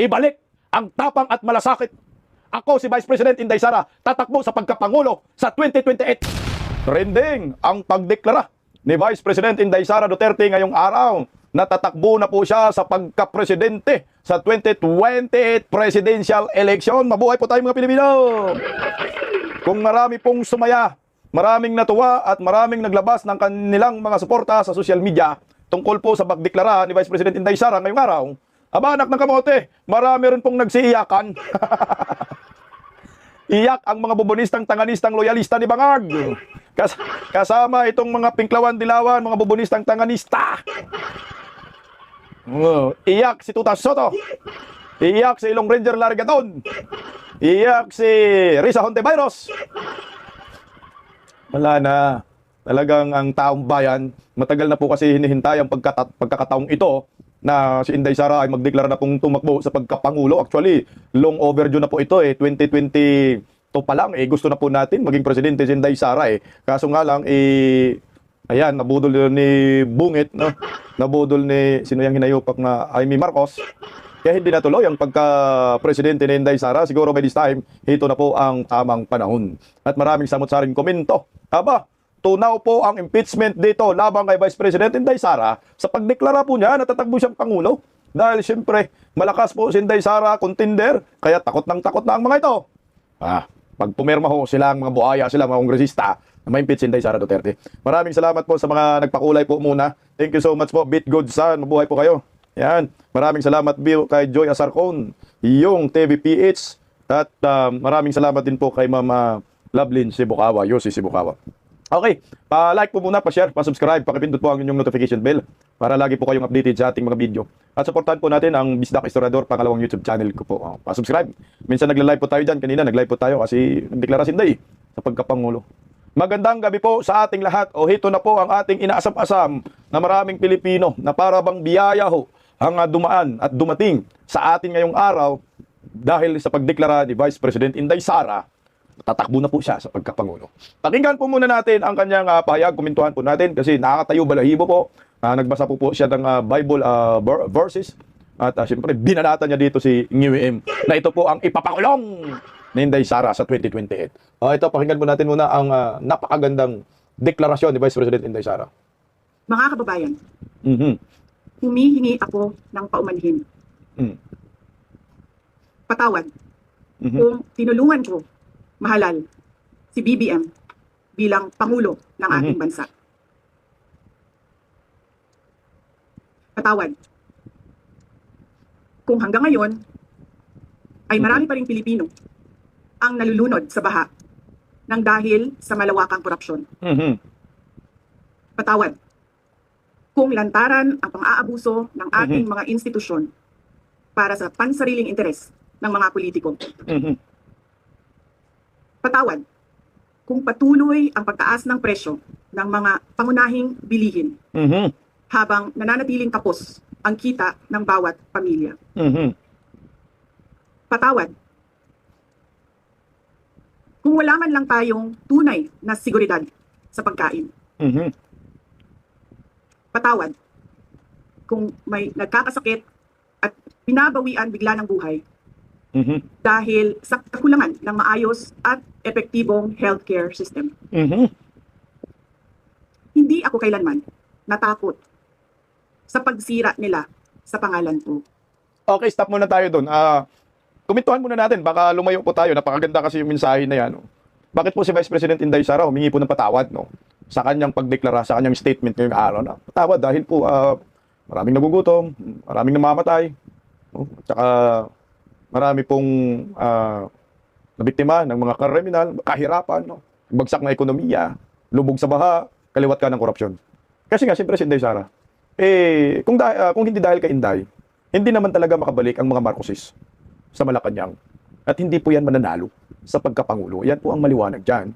ibalik ang tapang at malasakit. Ako si Vice President Inday Sara, tatakbo sa pagkapangulo sa 2028. Trending ang pagdeklara ni Vice President Inday Sara Duterte ngayong araw. Natatakbo na po siya sa pagkapresidente sa 2028 presidential election. Mabuhay po tayo mga Pilipino! Kung marami pong sumaya, maraming natuwa at maraming naglabas ng kanilang mga suporta sa social media tungkol po sa pagdeklara ni Vice President Inday Sara ngayong araw, aba anak ng kamote, marami rin pong nagsiiyakan. Iyak ang mga bubonistang, tanganistang, loyalista ni Bangag. Kasama itong mga pinklawan, dilawan, mga bubonistang, tanganista. Iyak si Tuta Soto. Iyak si Ilong Ranger Largaton. Iyak si Risa Hontiveros. Wala na. Talagang ang taong bayan, matagal na po kasi hinihintay ang pagkakataong ito na si Inday Sara ay magdeklara na pong tumakbo sa pagkapangulo. Actually, long overdue na po ito 2022 pa lang gusto na po natin maging presidente si Inday Sara Kaso nga lang ayan, nabudol ni Bungit, no? Nabudol ni sino yung hinayupak na Amy Marcos. Kaya hindi natuloy ang pagka-presidente ni Inday Sara. Siguro by this time, ito na po ang tamang panahon. At maraming samot-saring komento. Aba, tunaw po ang impeachment dito labang kay Vice President Inday Sara sa pagdeklara po niya na tatakbo siyang Pangulo. Dahil siyempre, malakas po si Inday Sara, contender, kaya takot na ang mga ito. Pag pumirma ho sila, mga buhaya sila, mga kongresista, na ma-impeach si Inday Sara Duterte. Maraming salamat po sa mga nagpakulay po muna. Thank you so much po, Bit Good Son. Mabuhay po kayo. Yan. Maraming salamat Bill kay Joy Asarcon, yung TVPH. At maraming salamat din po kay Mama Lovelyn Sibukawa, Yossi Sibukawa. Okay, pa-like po muna, pa-share, pa-subscribe, pakipindot po ang inyong notification bell para lagi po kayong updated sa ating mga video. At supportan po natin ang Bisdak Historiador, pangalawang YouTube channel ko po. Pa-subscribe. Minsan nagla-live po tayo dyan. Kanina nag-live po tayo kasi nagdeklara si Inday sa pagkapangulo. Magandang gabi po sa ating lahat. Hito na po ang ating inaasam-asam na maraming Pilipino na para bang biyaya ho ang dumaan at dumating sa atin ngayong araw dahil sa pagdeklara ni Vice President Inday Sara. Tatakbo na po siya sa pagkapangulo. Pakinggan po muna natin ang kanyang pahayag, komentuhan po natin kasi nakakatayo balahibo po. Nagbasa po siya ng Bible verses at siyempre binanatan niya dito si NUM na ito po ang ipapakulong ni Inday Sara sa 2028. Ito, pakinggan po natin muna ang napakagandang deklarasyon ni Vice President Inday Sara. Mga kababayan, humihingi ako ng paumanhin. Patawad kung tinulungan ko mahalal si BBM bilang Pangulo ng ating bansa. Patawad kung hanggang ngayon ay marami pa ring Pilipino ang nalulunod sa baha ng dahil sa malawakang korupsyon. Patawad kung lantaran ang pang-aabuso ng ating mga institusyon para sa pansariling interes ng mga politiko. Patawad kung patuloy ang pagtaas ng presyo ng mga pangunahing bilihin habang nananatiling kapos ang kita ng bawat pamilya. Patawad kung wala man lang tayong tunay na seguridad sa pagkain. Patawad kung may nagkakasakit at binabawian bigla ng buhay dahil sa kakulangan ng maayos at epektibong healthcare system. Hindi ako kailanman natakot sa pagsira nila sa pangalan ko. Okay, stop muna tayo doon. Kumentuhan muna natin, baka lumayo po tayo. Napakaganda kasi yung mensahe na yan. Bakit po si Vice President Inday Sara humingi po ng patawad sa kanyang pagdeklara, sa kanyang statement ngayong araw na patawad dahil po maraming nagugutom, maraming namamatay, at saka marami pong nabiktima ng mga kriminal, kahirapan, bagsak na ekonomiya, lubog sa baha, kaliwat ka ng korupsyon. Kasi nga, siyempre si Inday Sara, kung hindi dahil kay Inday, hindi naman talaga makabalik ang mga Marcoses sa Malacanang. At hindi po yan mananalo sa pagkapangulo. Yan po ang maliwanag dyan.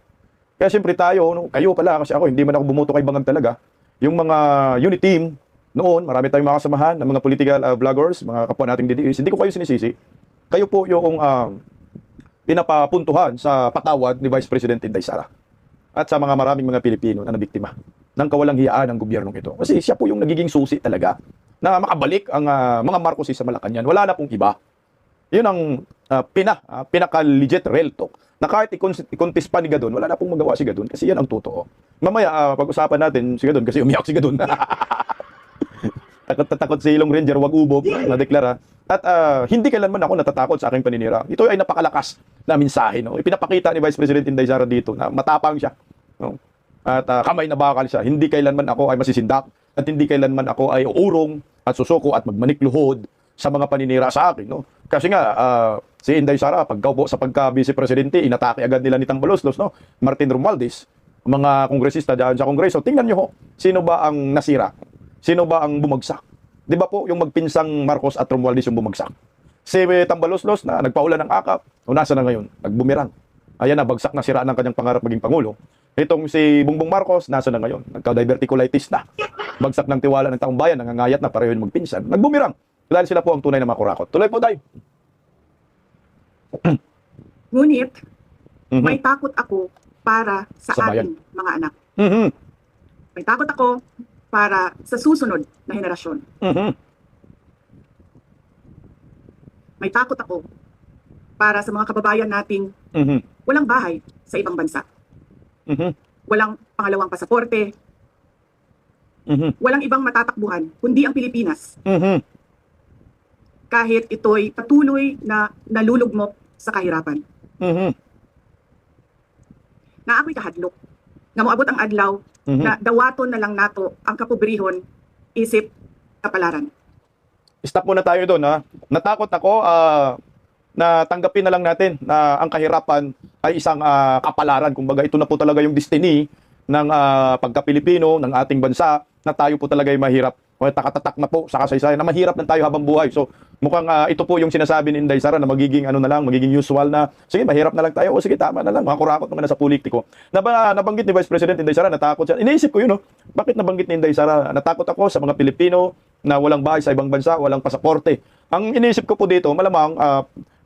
Kaya siyempre tayo, kayo pala, kasi ako, hindi man ako bumoto kay Bangag talaga. Yung mga unit team, noon, marami tayong mga kasamahan ng mga political vloggers, mga kapwa nating DDS, hindi ko kayo sinisisi. Kayo po yung pinapapuntuhan sa patawad ni Vice President Inday Sara at sa mga maraming mga Pilipino na nabiktima ng kawalang hiyaan ng gobyernong ito. Kasi siya po yung nagiging susi talaga na makabalik ang mga Marcoses sa Malacanang. Wala na pong iba. Yun ang pinaka-legit real talk. Na kahit i-contest pa ni Gadon, wala na pong magawa si Gadon kasi yan ang totoo. Mamaya, pag-usapan natin si Gadon kasi umiyak si Gadon. Takot na takot si Ilong Ranger, wag ubo, na-deklara. At hindi kailanman ako natatakot sa aking paninira. Ito ay napakalakas na mensahe. No? Ipinapakita ni Vice President Inday Sara dito na matapang siya. No? At kamay na bakal siya. Hindi kailanman ako ay masisindak at hindi kailanman ako ay uurong at susuko at magmanikluhod sa mga paninira sa akin. No? Kasi nga, si Inday Sara, pagkaupo sa pagka-vice presidente, inatake agad nila ni Tambaloslos, no? Martin Romualdez, mga kongresista dyan sa kongreso. Tingnan nyo ho, sino ba ang nasira? Sino ba ang bumagsak? Di ba po yung magpinsang Marcos at Romualdez yung bumagsak? Si Tambaloslos na nagpaulan ng akap, o nasa na ngayon? Nagbumirang. Ayan na, bagsak na sira ng kanyang pangarap maging Pangulo. Itong si Bongbong Marcos, nasa na ngayon? Nagka-diverticulitis na. Bagsak ng tiwala ng taong bayan, nangangayat na pareho yung magpinsan. Nagbumirang. Dahil sila po ang tunay na makurakot. Tuloy po, Day. Ngunit, may takot ako para sa Sa bayan. ating mga anak. Mhm. May takot ako para sa susunod na henerasyon. Mhm. May takot ako para sa mga kababayan nating Mhm. walang bahay sa ibang bansa. Mhm. Walang pangalawang pasaporte, Mhm. walang ibang matatakbuhan, kundi ang Pilipinas. Mhm. Kahit ito'y patuloy na nalulugmok sa kahirapan. Mhm. Na ako'y kahadlok. Nga moabot ang adlaw Mhm. na dawaton na lang nato ang kapobrihon isip kapalaran. Stop muna tayo doon, ha. Natakot ako na tanggapin na lang natin na ang kahirapan ay isang kapalaran. Kumbaga, ito na po talaga yung destiny ng pagka-Pilipino, ng ating bansa, na tayo po talaga ay mahirap. O takatatak na po sa kasaysayan na mahirap na tayo habang buhay. So, mukhang ito po yung sinasabi ni Inday Sara na magiging ano na lang, magiging usual na, sige, mahirap na lang tayo. O sige, tama na lang. Mga kurakot naman na sa politiko. Nabanggit ni Vice President Inday Sara, natakot siya. Iniisip ko yun, no? Bakit nabanggit ni Inday Sara? Natakot ako sa mga Pilipino na walang bahay sa ibang bansa, walang pasaporte. Ang iniisip ko po dito, malamang,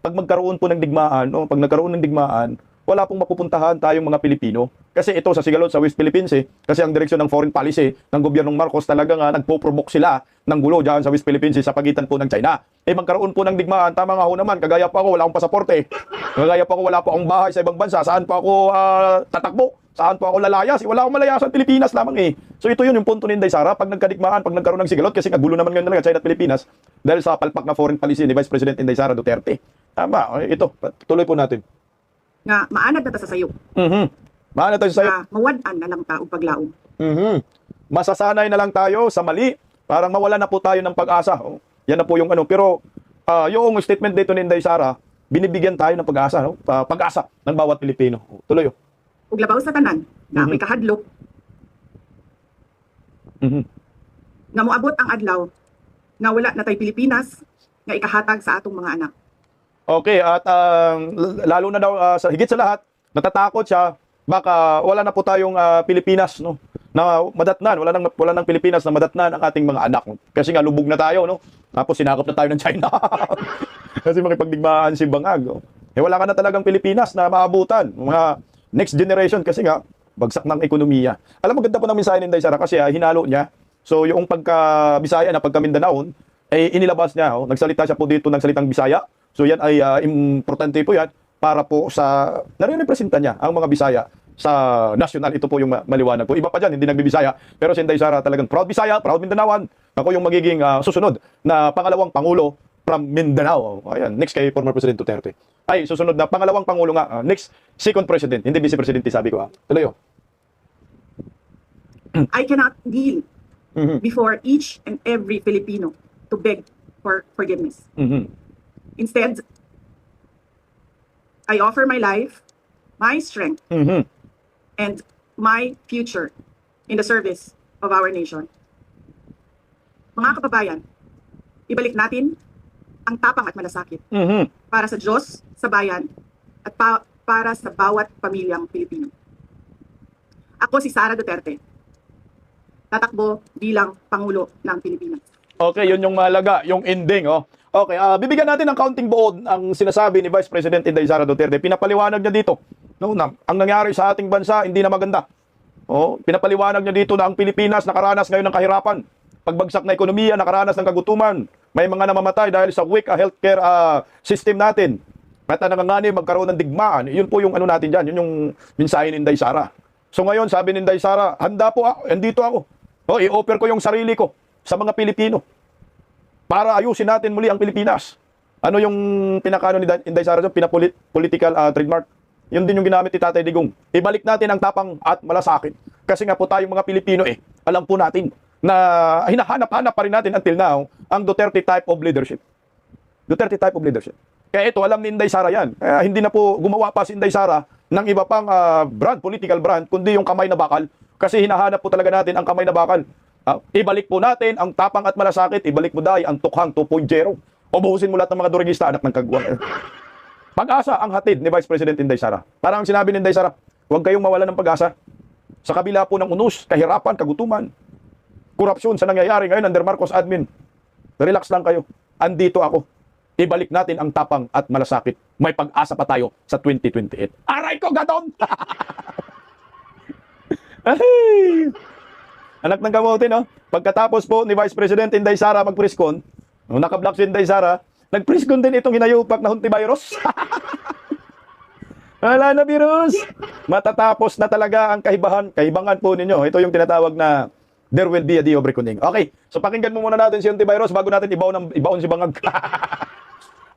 pag magkaroon po ng digmaan, no? Pag nagkaroon ng digmaan, wala pong mapupuntahan tayong mga Pilipino. Kasi ito sa Sigalot, sa West Philippines, kasi ang direksyon ng foreign policy ng gobyernong Marcos talaga nga nagpo-provoke sila ng gulo dyan sa West Philippines sa pagitan po ng China. Magkaroon po ng digmaan, tama nga ho naman, kagaya pa ako, wala akong pasaporte. Kagaya pa ako, wala pa akong bahay sa ibang bansa. Saan pa ako tatakbo? Saan pa ako lalayas? Wala akong malayasan, Pilipinas lamang eh. So ito yun yung punto ni Inday Sara, pag nagkadigmaan, pag nagkaroon ng Sigalot, kasi kagulo naman ngayon talaga China at Pilipinas, dahil sa palpak na foreign policy ni Vice President Inday Sara Duterte. Tama, ito, tuloy po natin. Nga maanad na ta sa sayo. Maano tayo sa'yo? Mawad-an na lang ta og paglaom. Masasanay na lang tayo sa mali. Parang mawala na po tayo ng pag-asa. Oh, yan na po yung ano. Pero yung statement dito ni Inday Sara, binibigyan tayo ng pag-asa. No? Pag-asa ng bawat Pilipino. Oh, tuloy. Ug labaw sa tanan, na ako'y kahadlok, nga moabot ang adlaw, nga wala na tay Pilipinas, nga ikahatag sa atong mga anak. Okay, at lalo na daw, higit sa lahat, natatakot siya, baka wala na po tayong Pilipinas, no? Na madatnan, wala nang Pilipinas na madatnan ang ating mga anak. Kasi nga lubog na tayo, no? Tapos sinakop na tayo ng China. Kasi makipagdigmaan si Bangag. Oh. Wala ka na talagang Pilipinas na maabutan. Mga next generation kasi nga bagsak ng ekonomiya. Alam mo, ganda po ng mensahe ni Inday Sara kasi hinalo niya. So yung pagka-Bisaya na pagka-Mindanao, ay inilabas niya. Oh. Nagsalita siya po dito ng salitang Bisaya. So yan ay importante po yan para po sa nare-representa niya ang mga Bisaya sa national. Ito po yung maliwanag po. Iba pa dyan, hindi nagbibisaya. Pero si Inday Sara talagang proud Bisaya, proud Mindanaoan. Ako yung magiging susunod na pangalawang Pangulo from Mindanao. Ayan, next kay former President Duterte. Ay, susunod na pangalawang Pangulo nga. Next, second President. Hindi Vice President, sabi ko. Tuloy oh. I cannot kneel before each and every Filipino to beg for forgiveness. Instead, I offer my life, my strength, and my future in the service of our nation. Mga kababayan, ibalik natin ang tapang at malasakit para sa Diyos, sa bayan, at para sa bawat pamilyang Pilipino. Ako si Sara Duterte, tatakbo bilang Pangulo ng Pilipinas. Okay, yun yung mahalaga, yung ending, oh. Okay, bibigyan natin ng kaunting buod ang sinasabi ni Vice President Inday Sara Duterte. Pinapaliwanag niya dito, no, na ang nangyari sa ating bansa hindi na maganda. Oh, pinapaliwanag niya dito na ang Pilipinas nakaranas ngayon ng kahirapan. Pagbagsak na ekonomiya, nakaranas ng kagutuman. May mga namamatay dahil sa weak healthcare system natin. At nanganganib magkaroon ng digmaan. Yun po yung ano natin dyan. Yun yung mensahe ni Inday Sara. So ngayon, sabi ni Inday Sara, handa po ako, andito ako. O, i-offer ko yung sarili ko sa mga Pilipino para ayusin natin muli ang Pilipinas. Ano yung pinakano ni Inday Sara dyan? Political trademark. Yun din yung ginamit ni Tatay Digong. Ibalik natin ang tapang at malasakit. Kasi nga po tayong mga Pilipino alam po natin na hinahanap-hanap pa rin natin until now ang Duterte type of leadership. Duterte type of leadership. Kaya ito, alam ni Inday Sara yan. Kaya hindi na po gumawa pa si Inday Sara ng iba pang brand, political brand, kundi yung kamay na bakal. Kasi hinahanap po talaga natin ang kamay na bakal. Ibalik po natin ang tapang at malasakit. Ibalik mo dahil ang tukhang 2.0. Ubuhusin mo lahat ng mga durigista, anak ng kagwang. Pag-asa ang hatid ni Vice President Inday Sara. Parang sinabi ni Inday Sara, huwag kayong mawala ng pag-asa. Sa kabila po ng unos, kahirapan, kagutuman, korupsyon sa nangyayari ngayon under Marcos admin. Relax lang kayo. Andito ako. Ibalik natin ang tapang at malasakit. May pag-asa pa tayo sa 2028. Aray ko, gadon! Ay! Anak ng kamote, no? Pagkatapos po ni Vice President Inday Sara mag-preskon, nung naka-block si Inday Sara, nag-preskon din itong hinayupak na huntivirus. Wala na, virus! Matatapos na talaga ang kahibangan po ninyo. Ito yung tinatawag na there will be a day of reckoning. Okay, so pakinggan mo muna natin si huntivirus bago natin ibaon si Bangag.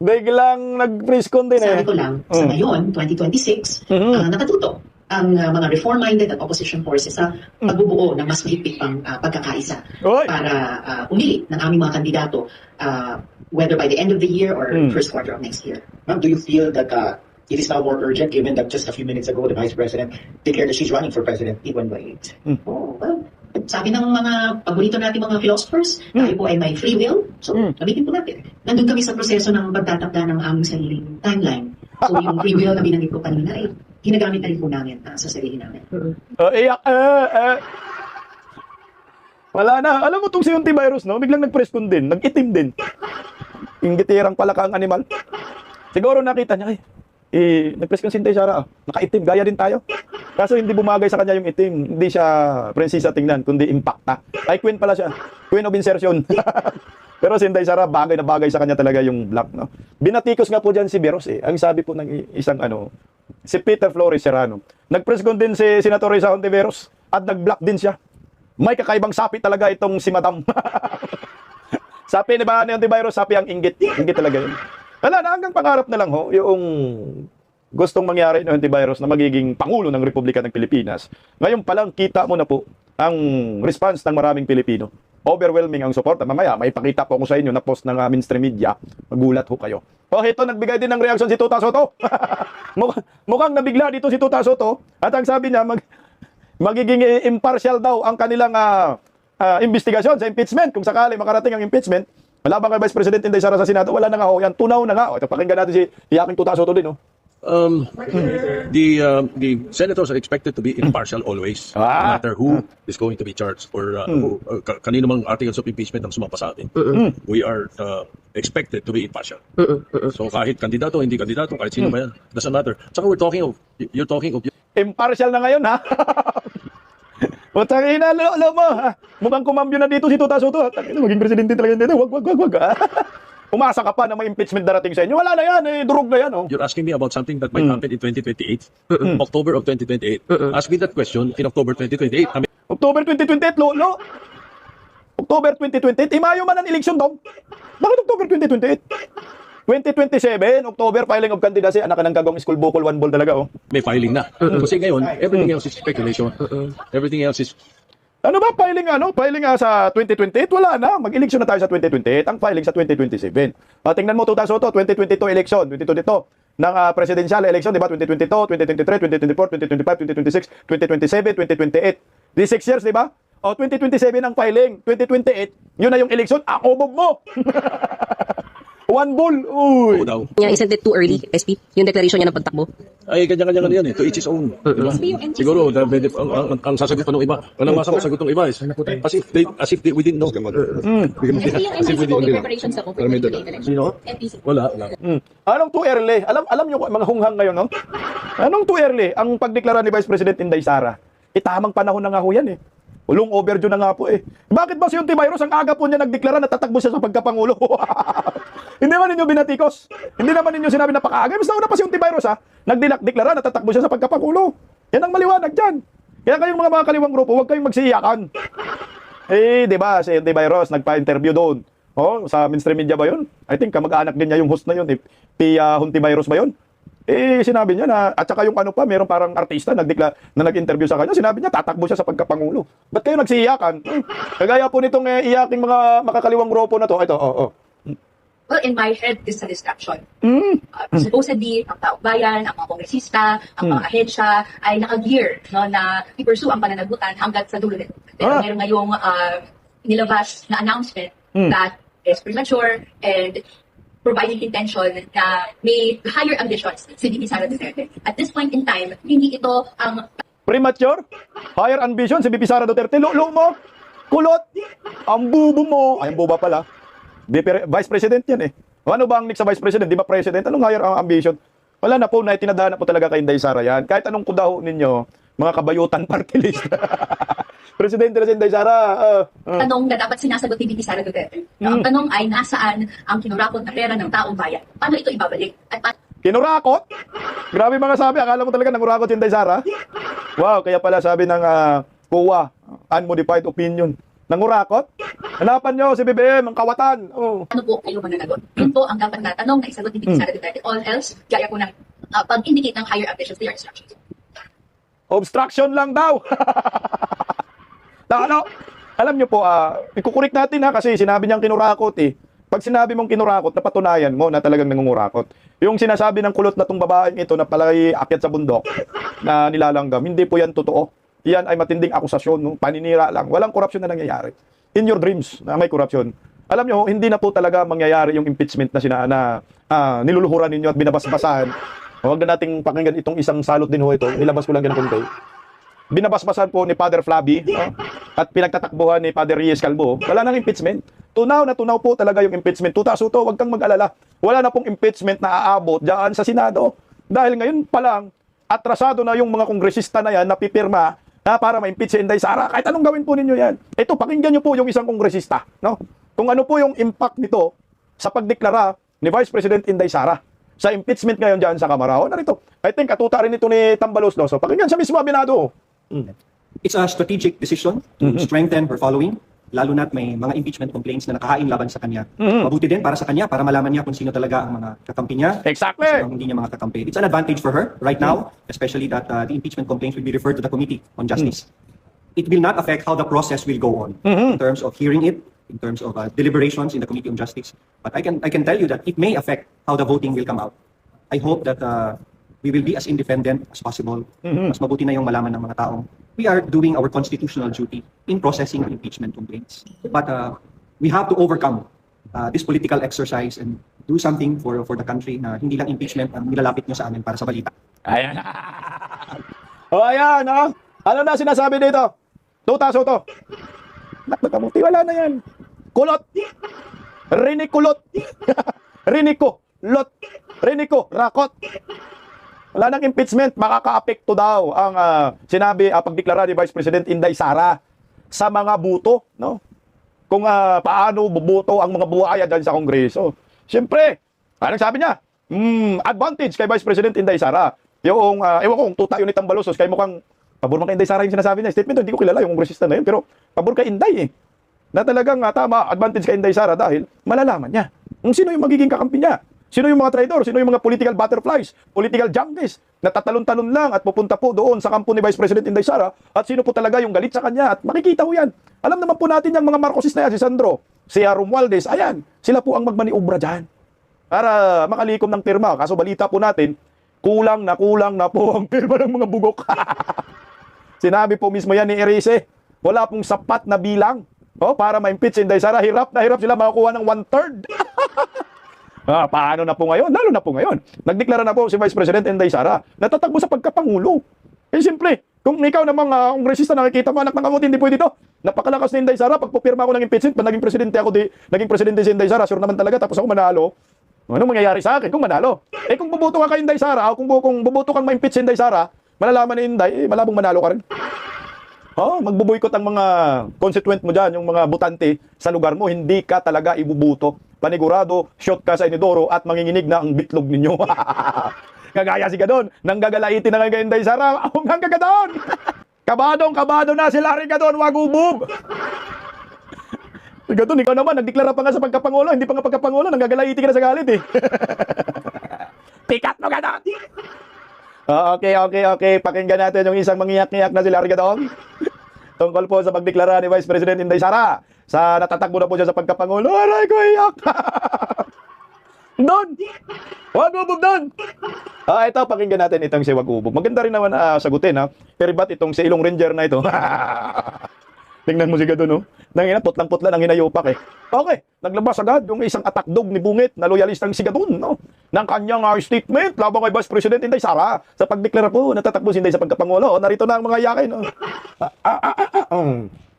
Biglang nag-preskon din Sabi ko lang, sa ngayon, 2026, nakatuto ang mga reform-minded at opposition forces sa pagbubuo ng mas mahigpit pang pagkakaisa Oy! para pumili ng aming mga kandidato whether by the end of the year or first quarter of next year. Ma'am, do you feel that it is now more urgent given that just a few minutes ago the Vice President declared that she's running for President in 128? Oh, well, sabi ng mga paborito natin mga philosophers, tayo po ay may free will. So, gamitin po natin. Nandun kami sa proseso ng pagtatakda ng aming sariling timeline. So, yung free will na binanggit ko kanina ay ginagamit na rin po namin sa sarili namin. Iyak. Wala na. Alam mo itong si huntivirus, no? Biglang nag-preskon din. Nag-itim din. Inggitirang pala ka ang animal. Siguro nakita niya, nag-preskon si Inday Sara. Nakaitim. Gaya din tayo. Kaso hindi bumagay sa kanya yung itim. Hindi siya prinsesa tingnan, kundi impacta. Ay, queen pala siya. Queen of insertion. Pero si Inday Sara, bagay na bagay sa kanya talaga yung black, no? Binatikos nga po dyan si Beros, Ang sabi po ng isang, si Peter Flores Serrano. Nag-preskon din si Senator Risa Hontiveros at nag-black din siya. May kakaibang sapi talaga itong si Madam. Sapi ni ba ni Hontiveros, sapi ang inggit. Inggit talaga yun. Wala na, hanggang pangarap na lang yung gustong mangyari ng antivirus na magiging Pangulo ng Republika ng Pilipinas. Ngayon pa lang, kita mo na po ang response ng maraming Pilipino. Overwhelming ang support. Mamaya, may pakita po ako sa inyo na post ng mainstream media. Magulat ho kayo. Ito, nagbigay din ng reaction si Tuta Soto. Mukhang nabigla dito si Tuta Soto. At ang sabi niya, magiging impartial daw ang kanilang investigasyon sa impeachment. Kung sakali makarating ang impeachment, malabang kay Vice President Inday Sara sa Senado, wala na nga ho. Yan, tunaw na nga. Ito, pakinggan natin si Yaking Tuta Soto din. The senators are expected to be impartial always, no matter who is going to be charged or kanino mang articles of impeachment ang sumapa sa atin. We are expected to be impartial. So kahit kandidato, hindi kandidato, kahit sino ba yan, doesn't matter. Saka you're talking of Impartial na ngayon, ha? Putang ina, lo mo. Mukhang kumambyo na dito si Tuta Soto. Maging presidente talaga dito. Wag. Umasa ka pa na may impeachment darating sa inyo. Wala na yan, durog na yan. You're asking me about something that might happen in 2028, October of 2028. Ask me that question in October 2028. October 2028, Lolo. October 2028, imayo man ang eleksyon daw. Bakit October 2028? 2027, October, filing of candidacy. Anak ka ng kagawang school bukol, one ball talaga, May filing na. Kasi ngayon, everything else is speculation. Everything else is Ano ba filing Filing sa 2028? Wala na. Mag-eleksyon na tayo sa 2028. Ang filing sa 2027. Tingnan mo, Tuta Soto, 2022 election. 2022 ng presidential election, di ba? 2022, 2023, 2024, 2025, 2026, 2027, 2028. Di 6 years, di ba? 2027 ang filing. 2028, yun na yung election. Akobob mo! One ball. Uy! daw. Niya, isn't it too early, SP? Yung declaration niya ng pagtakbo? Ay, kanya-kanya yan To each his own. Diba? Siguro, ang sasagot pa ng iba. Walang masa sagot ng iba. As if we didn't know. As if we didn't know. preparations ako for the Sino? Wala. Anong too early? Alam nyo mga hunghang ngayon, no? Anong too early? Ang pagdeklara ni Vice President Inday Sara. Tamang panahon na nga ho yan, Long overdue na nga po eh. Bakit ba si Ontiveros ang aga po niya nagdeklara na tatakbo siya sa pagkapangulo? Hindi naman ninyo binatikos. Hindi naman ninyo sinabi na pakaaga. Mas nauna pa si Ontiveros ha, nagdeklara na tatakbo siya sa pagkapangulo. Yan ang maliwanag dyan. Kaya kayong mga kaliwang grupo, huwag kayong magsiyakan. Eh, di ba, si Ontiveros nagpa-interview doon. Oh, sa mainstream media ba yun? I think kamag-anak din niya yung host na yun. Pia Hontiveros ba yun? Eh, sinabi niya na, at saka yung ano pa, meron parang artista na nag-interview sa kanya, sinabi niya, tatakbo siya sa pagkapangulo. Ba't kayo nagsiiyakan? Kagaya po nitong iyaking mga makakaliwang grupo na to. Ito, Well, in my head, this is a distraction. Supposedly, ang taong bayan, ang mga kongresista, ang mga ahensya ay naka-gear no, na i-pursue ang pananagutan hanggat sa dulo nito. Pero meron ngayong nilabas na announcement that is premature and providing intention na may higher ambitions si VP Sara Duterte. At this point in time, hindi ito ang premature, higher ambition, si VP Sara Duterte, lulo mo, kulot, ang bubo mo, ay ang buba pala, Vice President yan eh. Ano ba ang next sa Vice President? Di ba President? Anong higher ambition? Wala na po, tinadhana po talaga kay Inday Sara yan. Kahit anong kudaho ninyo, mga kabayutan party list. Presidente na si Inday Sara. tanong na dapat sinasagot ni VP Sara Duterte. Ang tanong ay nasaan ang kinurakot na pera ng taong bayan? Paano ito ibabalik? At Kinurakot? Grabe mga sabi. Akala mo talaga nangurakot si Inday Sara? Wow, kaya pala sabi ng COA, unmodified opinion. Nangurakot? Hanapan nyo si BBM, ang kawatan. ano po kayo mananagot? Yun po ang dapat na tanong na isagot ni VP Sara Duterte. All else, gaya po ng pag-indicate ng higher ambitions, they are instructions. Obstruction lang daw. Ano? Alam nyo po, ikukurik natin kasi sinabi niyang kinurakot eh. Pag sinabi mong kinurakot, napatunayan mo na talagang nangungurakot. Yung sinasabi ng kulot na tong babaeng ito na palagi akyat sa bundok na nilalanggam, hindi po yan totoo. Yan ay matinding akusasyon, no? Paninira lang. Walang korupsyon na nangyayari. In your dreams na may korupsyon. Alam nyo, hindi na po talaga mangyayari yung impeachment na niluluhuran ninyo at binabasbasan. Huwag na nating pakinggan itong isang salot din ho ito. Nilabas ko lang ganun konti. Binabasbasan po ni Father Flavi at pinagtatakbuhan ni Father Reyes Calvo. Wala nang impeachment. Tunaw na tunaw po talaga yung impeachment. Tuta-suto, huwag kang mag-alala. Wala na pong impeachment na aabot dyan sa Senado. Dahil ngayon pa lang, atrasado na yung mga kongresista na yan na pipirma na para ma-impeach si Inday Sara. Kahit anong gawin po ninyo yan. Ito, pakinggan nyo po yung isang kongresista. No? Kung ano po yung impact nito sa pagdeklara ni Vice President Inday Sara sa impeachment ngayon dyan sa Kamara. Narito, I think katuta rin ito ni Tambalos. No? So, pakinggan siya mismo, Abinado. It's a strategic decision to strengthen her following, lalo na't may mga impeachment complaints na nakahain laban sa kanya. Mabuti din para sa kanya, para malaman niya kung sino talaga ang mga kakampi niya, Exactly. sino ang hindi niya mga kakampi. It's an advantage for her right now, especially that the impeachment complaints will be referred to the Committee on Justice. It will not affect how the process will go on in terms of hearing it, in terms of deliberations in the Committee on Justice. But I can tell you that it may affect how the voting will come out. I hope that we will be as independent as possible. Mas mabuti na yung malaman ng mga taong we are doing our constitutional duty in processing impeachment complaints. But we have to overcome this political exercise and do something for the country na hindi lang impeachment ang nilalapit nyo sa amin para sa balita. Ayan. Ayan, ha? Ano na sinasabi dito? Tuta-suto. Nagpakamuti, wala na yan. Kulot. Rinikulot. Riniko. Lot. Riniko. Rakot. Wala nang impeachment, makaka-apekto daw ang sinabi, pagdeklara ni Vice President Inday Sara sa mga buto, no? Kung paano bubuto ang mga buhaya dyan sa Kongreso. Siyempre, anong sabi niya? Advantage kay Vice President Inday Sara. Yung, ewan ko kung tuta yun ni Tambalosos, kay mukhang pabor mo kay Inday Sara yung sinasabi niya. Statement hindi ko kilala yung kongresista na yun, pero pabor kay Inday eh. Na talagang tama, advantage kay Inday Sara dahil malalaman niya kung sino yung magiging kakampi niya. Sino yung mga traidor? Sino yung mga political butterflies? Political junkies na tatalon-talon lang at pupunta po doon sa kampo ni Vice President Inday Sara at sino po talaga yung galit sa kanya at makikita ho yan. Alam naman po natin yung mga Marcosist na yan, si Sandro, si Romualdez, ayan, sila po ang magmaniobra dyan para makalikom ng pirma. Kaso balita po natin, kulang na po ang pirma ng mga bugok. Sinabi po mismo yan ni Erice, wala pong sapat na bilang para ma-impeach si Inday Sara. Hirap na hirap sila makakuha ng 1/3. Paano na po ngayon? Lalo na po ngayon. Nagdeklara na po si Vice President Inday Sara na tatakbo sa pagkapangulo. Eh simple, kung ikaw namang kongresista nakikita mo, anak ng kamuti, hindi pwede ito. Napakalakas ni Inday Sara. Pag pupirma ako ng impeachment, pag naging presidente si Inday Sara, sure naman talaga, tapos ako manalo. Anong mangyayari sa akin kung manalo? Eh kung bubuto ka kay Inday Sara, o kung bubuto kang ma-impeach si Inday Sara, malalaman ni Inday, malabong manalo ka rin. magbuboykot ang mga constituent mo dyan, yung mga butante sa lugar mo, hindi ka talaga ibubuto. Panigurado, shot ka sa inidoro at manginginig na ang bitlog ninyo. Kagaya si Gadon, nang gagalaitin na ngayon Inday Sara, hanggang Gadon! Kabado na si Larry Gadon, wagubub! Si Gadon, ikaw naman, nagdeklara pa nga sa pagkapangulo, hindi pa nga pagkapangulo, nang gagalaitin ka na sa galit eh. Pikat mo, Gadon! Okay. Pakinggan natin yung isang mangiyak-ngiyak na si Larry Gadon. Tungkol po sa pagdeklara ni Vice President Inday Sara sa natatakbo na po siya sa pagkapangulo. Aray ko, iyak! Don! Wag-ubog, Don! Ito, pakinggan natin itong si Wag-ubog. Maganda rin naman sagutin, ha? Pero ba't itong si Ilong Ranger na ito? Tingnan mo si Gadon, no? Nangina, putlang-putla ang hinayupak, eh. Okay, naglabas agad yung isang atakdog ni Bungit na loyalistang si Gadon, no? Ng kanyang statement labang kay Vice President Inday Sara sa pagdeklara po natatakbo si Inday sa pagkapangulo. Narito na ang mga yakin, no?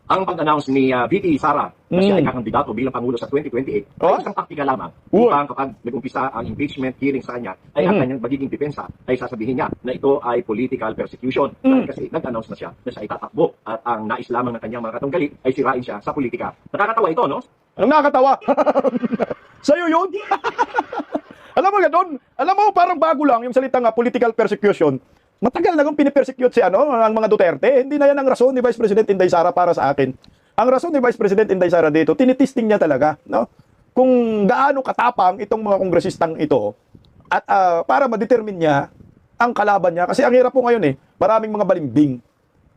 Ang pag-announce ni VP Sara na siya ay kakandidato bilang Pangulo sa 2028 ay isang taktika lamang upang kapag nag-umpisa ang impeachment hearing sa kanya ay ang kanyang magiging depensa ay sasabihin niya na ito ay political persecution dahil kasi nag-announce na siya na siya ay tatakbo at ang nais lamang ng kanyang mga katunggali ay sirain siya sa politika. Nakakatawa ito, no? Anong nakakatawa? Sa'yo yun? Alam mo, Gadon, alam mo, parang bago lang yung salitang political persecution. Matagal na kung pinipersecute si ang mga Duterte. Hindi na yan ang rason ni Vice President Inday Sara para sa akin. Ang rason ni Vice President Inday Sara dito, tinitesting niya talaga, no? Kung gaano katapang itong mga kongresistang ito at para ma-determine niya ang kalaban niya. Kasi ang hirap po ngayon maraming mga balimbing.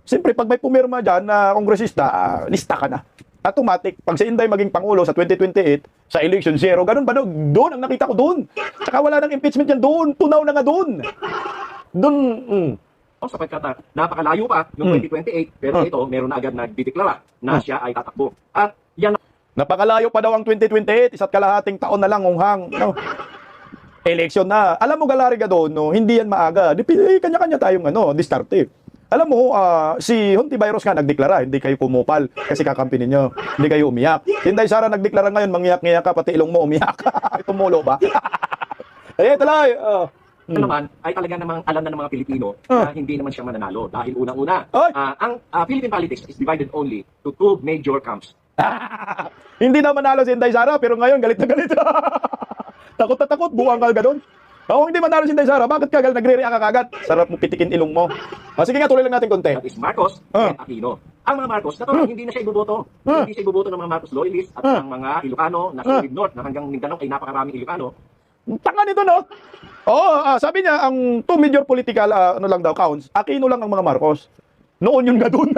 Siyempre, pag may pumirma dyan na kongresista, lista ka na. Automatic, pag si Inday maging Pangulo sa 2028, sa election zero, ganun ba doon? Ang nakita ko doon. Tsaka wala nang impeachment yan doon. Tunaw na nga doon. Sapagkat napakalayo pa noong 2028 pero ito meron na agad nagdideklara na siya ay tatakbo. At yan Napakalayo pa daw ang 2028, isa't kalahating taon na lang unghang. No? Election na. Alam mo, Galari Gadon, no, hindi yan maaga. Kanya-kanya tayong diskarte. Alam mo, si Hontiveros nga nagdeklara, hindi kayo pumupal kasi kakampi ninyo. Hindi kayo umiyak. Inday Sara nagdeklara ngayon, mangiyak-ngiyak ka, pati ilong mo umiyak. Tumulo ba? Ay, talay. naman ay talaga namang alam na ng mga Pilipino na hindi naman siya mananalo dahil unang-una ang Philippine politics is divided only to two major camps. Hindi na manalo si Inday Sara pero ngayon galit na galit. Takot na takot, buwang ka ganun. Kung hindi manalo si Inday Sara, bakit ka nagre-react ka kagad? Sarap mo pitikin ilong mo. Sige nga, tuloy lang natin konti. That is Marcos and Aquino. Ang mga Marcos, hindi na siya iboboto. Hindi siya iboboto ng mga Marcos loyalists at ang mga Ilocano na solid north na hanggang Mindanao ay napakaraming Ilocano. Tanga nito, no? Sabi niya, ang two major political lang daw counts, Aquino lang ang mga Marcos. Noon yun nga dun.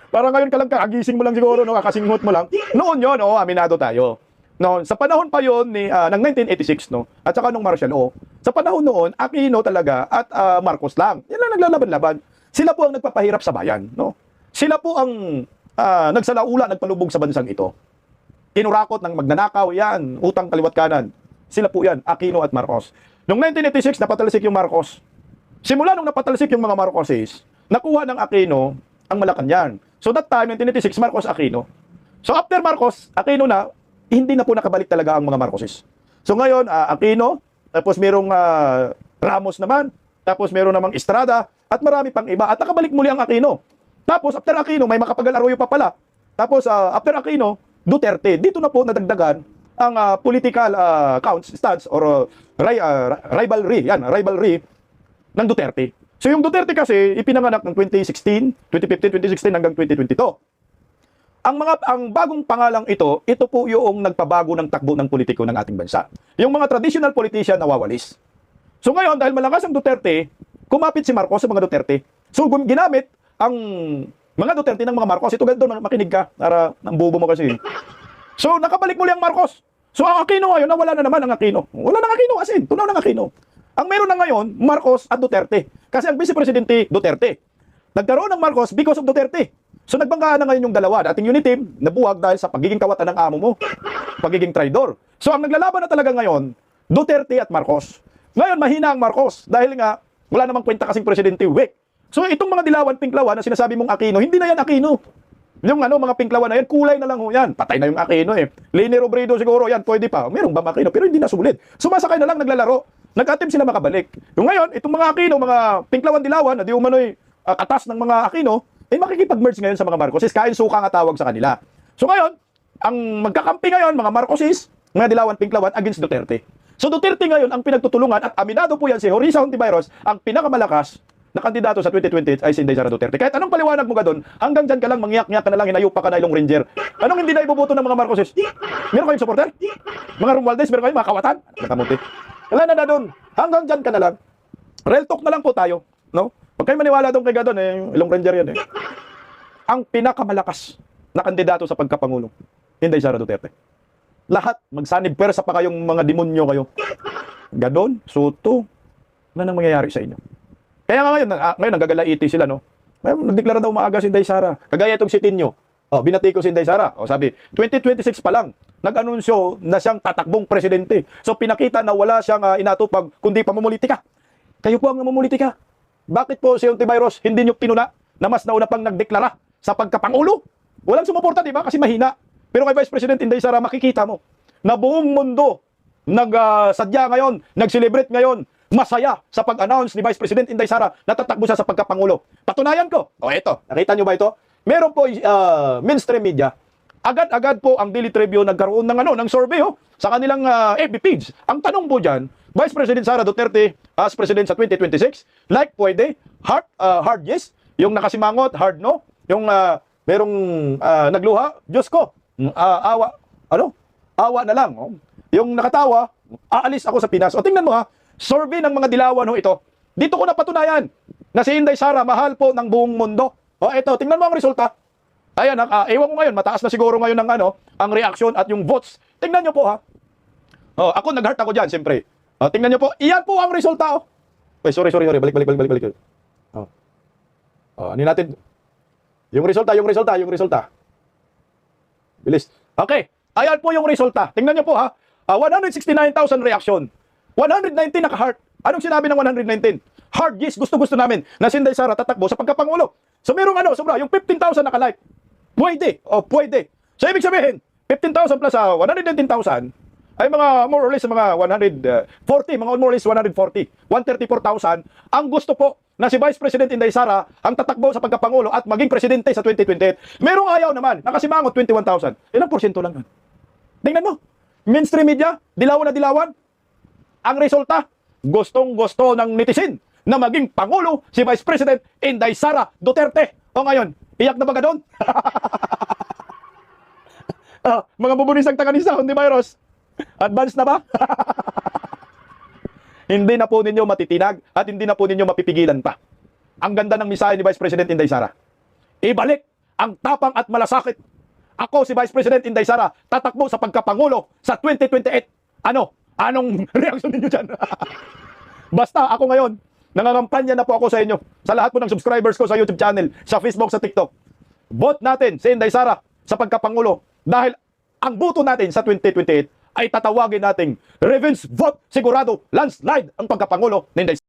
Parang ngayon ka lang, kagising mo lang siguro, no? Kakasinghot mo lang. Noon yun, aminado tayo. No, sa panahon pa yon ng 1986, no? At saka nung martial law. Sa panahon noon, Aquino talaga at Marcos lang. Yan lang naglalaban-laban. Sila po ang nagpapahirap sa bayan, no? Sila po ang nagsalaula, nagpalubog sa bansang ito. Kinurakot ng magnanakaw, yan, utang kaliwat kanan. Sila po yan, Aquino at Marcos. Noong 1986, napatalsik yung Marcos. Simula nung napatalsik yung mga Marcoses, nakuha ng Aquino ang Malacanang. So that time, 1986, Marcos, Aquino. So after Marcos, Aquino na, hindi na po nakabalik talaga ang mga Marcoses. So ngayon, Aquino, tapos merong Ramos naman, tapos meron namang Estrada, at marami pang iba. At nakabalik muli ang Aquino. Tapos after Aquino, may Macapagal Arroyo pa pala. Tapos after Aquino, Duterte. Dito na po nadagdagan ang political stance or rivalry ng Duterte. So yung Duterte kasi ipinanganak ng 2016, 2015, 2016 hanggang 2022. Ang bagong pangalang ito po yung nagpabago ng takbo ng politiko ng ating bansa. Yung mga traditional politician nawawalis. So ngayon dahil malakas ang Duterte, kumapit si Marcos sa mga Duterte. So ginamit ang mga Duterte ng mga Marcos. Ito ganito, makinig ka. Para ang bobo mo kasi. So, nakabalik muli ang Marcos. So, ang Aquino ngayon, nawala na naman ang Aquino. Wala nang Aquino kasi. Tunaw ng Aquino. Ang meron na ngayon, Marcos at Duterte. Kasi ang Vice Presidente, Duterte. Nagkaroon ng Marcos because of Duterte. So, nagbanggaan na ngayon yung dalawa. Ating unit team, nabuwag dahil sa pagiging kawatan ng amo mo. Pagiging traidor. So, ang naglalaban na talaga ngayon, Duterte at Marcos. Ngayon, mahina ang Marcos. Dahil nga, wala namang kwenta kasing Presidente weak. So itong mga dilawan-pinklawan na sinasabi mong Aquino, hindi na yan Aquino. Yung mga pinklawan na yan, kulay na lang ho yan. Patay na yung Aquino eh. Leni Robredo siguro yan, pwede pa. Merong ba Aquino? Pero hindi na sulit. Sumasakay na lang, naglalaro. Nag-attempt sila makabalik. Yung ngayon, itong mga Aquino, mga pinklawan-dilawan, na di umano'y katas ng mga Aquino, makikipag-merge ngayon sa mga Marcoses. Kain suka nga tawag sa kanila. So ngayon, ang magkakampi ngayon, mga Marcoses, mga Dilawan Pinklawan against Duterte. So Duterte ngayon ang pinagtutulungan at aminado po yan si Jorisa Hontiveros, ang pinakamalakas na kandidato sa 2028 ay si Inday Sara Duterte. Kahit anong paliwanag mo ka doon, hanggang dyan ka lang, mangyak-ngyak ka na lang, hinayupa ka na ilong ranger. Anong hindi na iboboto ng mga Marcoses? Meron kayong supporter? Mga Romualdez, meron kayong mga kawatan? Nakamuti. Wala na doon. Hanggang dyan ka na lang. Real talk na lang po tayo. No? Huwag kayong maniwala doon kay Gadon, ilong ranger yan Ang pinakamalakas na kandidato sa pagkapangulo, Inday Sara Duterte. Lahat, magsanib pwersa pa kayong mga demonyo kayo. Gadon, Soto, ano nang mangyayari sa inyo? Kaya nga ngayon nagagalaiti sila, no? Nagdeklara daw maaga si Inday Sara. Kagaya itong si Tinyo. Binati ko si Inday Sara. Sabi, 2026 pa lang, nag-anunsyo na siyang tatakbong presidente. So pinakita na wala siyang inatupag, kundi pamumulitika. Kayo po ang namumulitika. Bakit po si Hontiveros hindi nyo pinuna na mas nauna pang nagdeklara sa pagkapangulo? Walang sumuporta, di ba? Kasi mahina. Pero kay Vice President Inday Sara, makikita mo na buong mundo nagsadya ngayon, nag-celebrate ngayon, masaya sa pag-announce ni Vice President Inday Sara na tatakbo siya sa pagkapangulo. Patunayan ko. Ito. Nakita nyo ba ito? Meron po mainstream media. Agad-agad po ang Daily Tribune nagkaroon ng survey sa kanilang FB page. Ang tanong po diyan, Vice President Sara Duterte as President sa 2026, like pwede, hard yes, yung nakasimangot, hard no, yung merong nagluha, Diyos ko, awa na lang. Yung nakatawa, aalis ako sa Pinas. Tingnan mo survey ng mga Dilawan ito. Dito ko napatunayan na si Inday Sara mahal po ng buong mundo. Ito, tingnan mo ang resulta. Ayan, ewan ko ngayon, mataas na siguro ngayon ng ang reaction at yung votes. Tingnan nyo po ako nag-heart ako dyan, siyempre. Tingnan nyo po, iyan po ang resulta. Sorry, balik. Ano natin? Yung resulta. Bilis. Okay, ayan po yung resulta. Tingnan nyo po 169,000 reaction. 119 naka-heart. Anong sinabi ng 119? Hard yes, gusto-gusto namin na si Inday Sara tatakbo sa pagkapangulo. So merong sobra, yung 15,000 naka-like. Pwede. So ibig sabihin, 15,000 plus 119,000 ay mga more or less mga 140, mga more or less 140, 134,000 ang gusto po na si Vice President Inday Sara ang tatakbo sa pagkapangulo at maging presidente sa 2028. Merong ayaw naman, nakasimangot 21,000. Ilang porsyento lang yan? Tingnan mo, mainstream media, dilawan na dilawan. Ang resulta, gustong-gusto ng netizen na maging pangulo si Vice President Inday Sara Duterte. Ngayon, iyak na ba ka doon? Mga bubunisang taga-nisa, Hontiveros, advance na ba? Hindi na po ninyo matitinag at hindi na po ninyo mapipigilan pa. Ang ganda ng misahe ni Vice President Inday Sara. Ibalik ang tapang at malasakit. Ako si Vice President Inday Sara, tatakbo sa pagkapangulo sa 2028. Anong reaksyon ninyo dyan? Basta ako ngayon, nangangampanya na po ako sa inyo, sa lahat po ng subscribers ko sa YouTube channel, sa Facebook, sa TikTok. Vote natin si Inday Sara sa pagkapangulo dahil ang boto natin sa 2028 ay tatawagin nating revenge vote. Sigurado, landslide ang pagkapangulo ni Inday Sara.